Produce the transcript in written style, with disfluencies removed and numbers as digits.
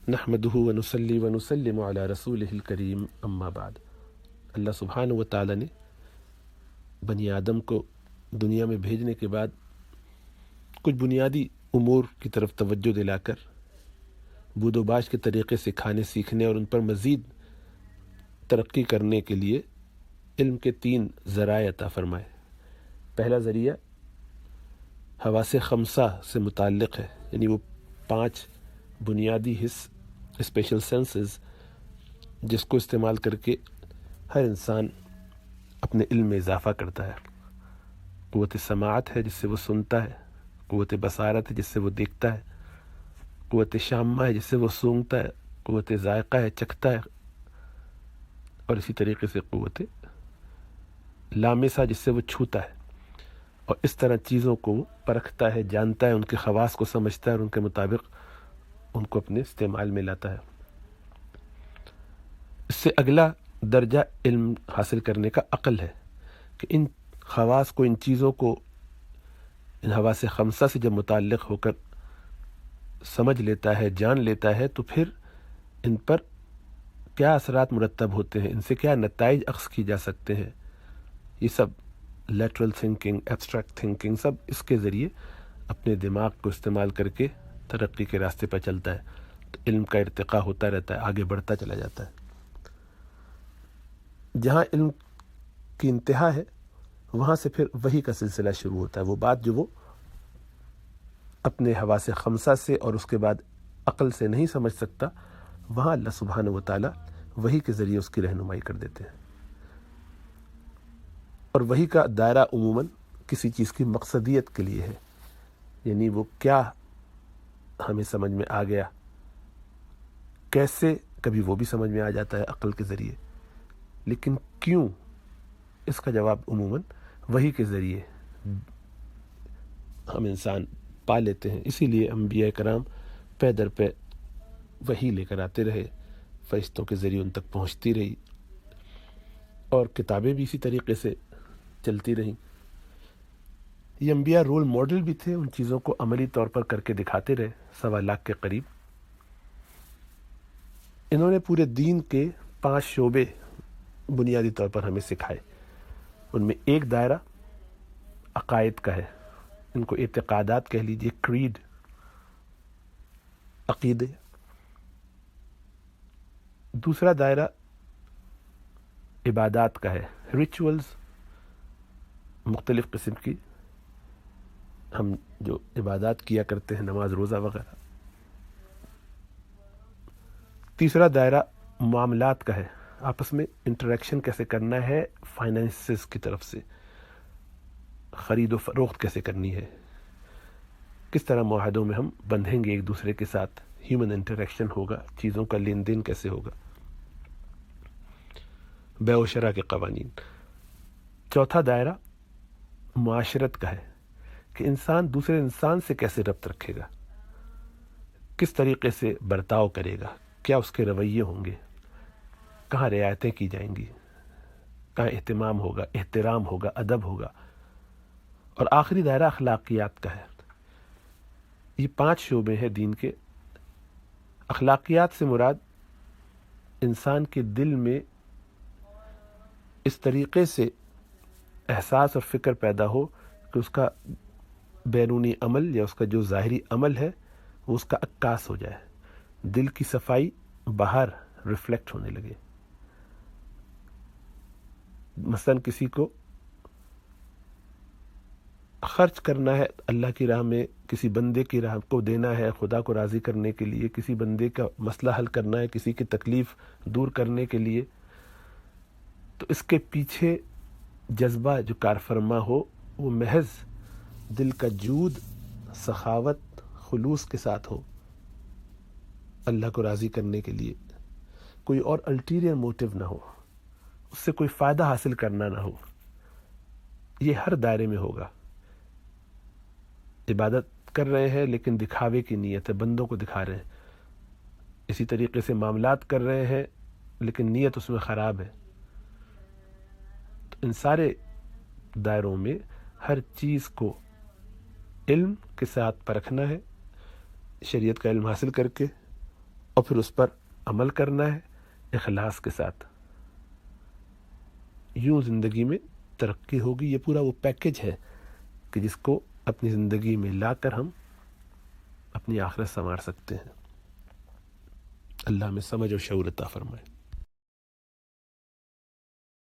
نحمدہ ونصلی ونسلم علی رسولہ الکریم اما بعد۔ اللہ سبحانہ و تعالی نے بنی آدم کو دنیا میں بھیجنے کے بعد کچھ بنیادی امور کی طرف توجہ دلا کر بود و باش کے طریقے سے کھانے سیکھنے اور ان پر مزید ترقی کرنے کے لیے علم کے 3 ذرائع عطا فرمائے۔ پہلا ذریعہ حواس خمسہ سے متعلق ہے، یعنی وہ 5 بنیادی حس، اسپیشل سینسز، جس کو استعمال کر کے ہر انسان اپنے علم میں اضافہ کرتا ہے۔ قوت سماعت ہے جس سے وہ سنتا ہے، قوت بصارت ہے جس سے وہ دیکھتا ہے، قوت شامہ ہے جس سے وہ سونگھتا ہے، قوت ذائقہ ہے چکھتا ہے، اور اسی طریقے سے قوت لامسہ جس سے وہ چھوتا ہے، اور اس طرح چیزوں کو پرکھتا ہے، جانتا ہے، ان کے خواص کو سمجھتا ہے اور ان کے مطابق ان کو اپنے استعمال میں لاتا ہے۔ اس سے اگلا درجہ علم حاصل کرنے کا عقل ہے کہ ان خواص کو، ان چیزوں کو، ان حواس خمسہ سے جب متعلق ہو کر سمجھ لیتا ہے، جان لیتا ہے، تو پھر ان پر کیا اثرات مرتب ہوتے ہیں، ان سے کیا نتائج اخذ کی جا سکتے ہیں، یہ سب لیٹرل تھنکنگ، ایبسٹریکٹ تھنکنگ، سب اس کے ذریعے اپنے دماغ کو استعمال کر کے ترقی کے راستے پر چلتا ہے، تو علم کا ارتقاء ہوتا رہتا ہے، آگے بڑھتا چلا جاتا ہے۔ جہاں علم کی انتہا ہے وہاں سے پھر وحی کا سلسلہ شروع ہوتا ہے، وہ بات جو وہ اپنے حواس خمسہ سے اور اس کے بعد عقل سے نہیں سمجھ سکتا، وہاں اللہ سبحانہ و تعالی وحی کے ذریعے اس کی رہنمائی کر دیتے ہیں۔ اور وحی کا دائرہ عموماً کسی چیز کی مقصدیت کے لیے ہے، یعنی وہ کیا ہمیں سمجھ میں آ گیا، کیسے، کبھی وہ بھی سمجھ میں آ جاتا ہے عقل کے ذریعے، لیکن کیوں، اس کا جواب عموماً وحی کے ذریعے ہم انسان پا لیتے ہیں۔ اسی لیے انبیاء کرام پے در پے وحی لے کر آتے رہے، فرشتوں کے ذریعے ان تک پہنچتی رہی، اور کتابیں بھی اسی طریقے سے چلتی رہیں۔ یہ انبیاء رول ماڈل بھی تھے، ان چیزوں کو عملی طور پر کر کے دکھاتے رہے، 1.25 لاکھ کے قریب۔ انہوں نے پورے دین کے 5 شعبے بنیادی طور پر ہمیں سکھائے۔ ان میں ایک دائرہ عقائد کا ہے، ان کو اعتقادات کہہ لیجئے، کریڈ، عقیدے۔ دوسرا دائرہ عبادات کا ہے، ریچولز، مختلف قسم کی ہم جو عبادات کیا کرتے ہیں، نماز، روزہ وغیرہ۔ تیسرا دائرہ معاملات کا ہے، آپس میں انٹریکشن کیسے کرنا ہے، فائنینسز کی طرف سے خرید و فروخت کیسے کرنی ہے، کس طرح معاہدوں میں ہم بندھیں گے ایک دوسرے کے ساتھ، ہیومن انٹریکشن ہوگا، چیزوں کا لین دین کیسے ہوگا، بیع و شرع کے قوانین۔ چوتھا دائرہ معاشرت کا ہے کہ انسان دوسرے انسان سے کیسے ربط رکھے گا، کس طریقے سے برتاؤ کرے گا، کیا اس کے رویے ہوں گے، کہاں رعایتیں کی جائیں گی، کہاں اہتمام ہوگا، احترام ہوگا، ادب ہوگا۔ اور آخری دائرہ اخلاقیات کا ہے۔ یہ 5 شعبے ہیں دین کے۔ اخلاقیات سے مراد انسان کے دل میں اس طریقے سے احساس اور فکر پیدا ہو کہ اس کا بیرونی عمل یا اس کا جو ظاہری عمل ہے وہ اس کا عکاس ہو جائے، دل کی صفائی باہر ریفلیکٹ ہونے لگے۔ مثلا کسی کو خرچ کرنا ہے اللہ کی راہ میں، کسی بندے کی راہ کو دینا ہے خدا کو راضی کرنے کے لیے، کسی بندے کا مسئلہ حل کرنا ہے، کسی کی تکلیف دور کرنے کے لیے، تو اس کے پیچھے جذبہ جو کار فرما ہو وہ محض دل کا جود، سخاوت، خلوص کے ساتھ ہو، اللہ کو راضی کرنے کے لیے، کوئی اور الٹیریئر موٹیو نہ ہو، اس سے کوئی فائدہ حاصل کرنا نہ ہو۔ یہ ہر دائرے میں ہوگا۔ عبادت کر رہے ہیں لیکن دکھاوے کی نیت ہے، بندوں کو دکھا رہے ہیں۔ اسی طریقے سے معاملات کر رہے ہیں لیکن نیت اس میں خراب ہے۔ تو ان سارے دائروں میں ہر چیز کو علم کے ساتھ پرکھنا ہے، شریعت کا علم حاصل کر کے، اور پھر اس پر عمل کرنا ہے اخلاص کے ساتھ، یوں زندگی میں ترقی ہوگی۔ یہ پورا وہ پیکج ہے کہ جس کو اپنی زندگی میں لا کر ہم اپنی آخرت سنوار سکتے ہیں۔ اللہ ہمیں سمجھ اور شعور عطا فرمائے۔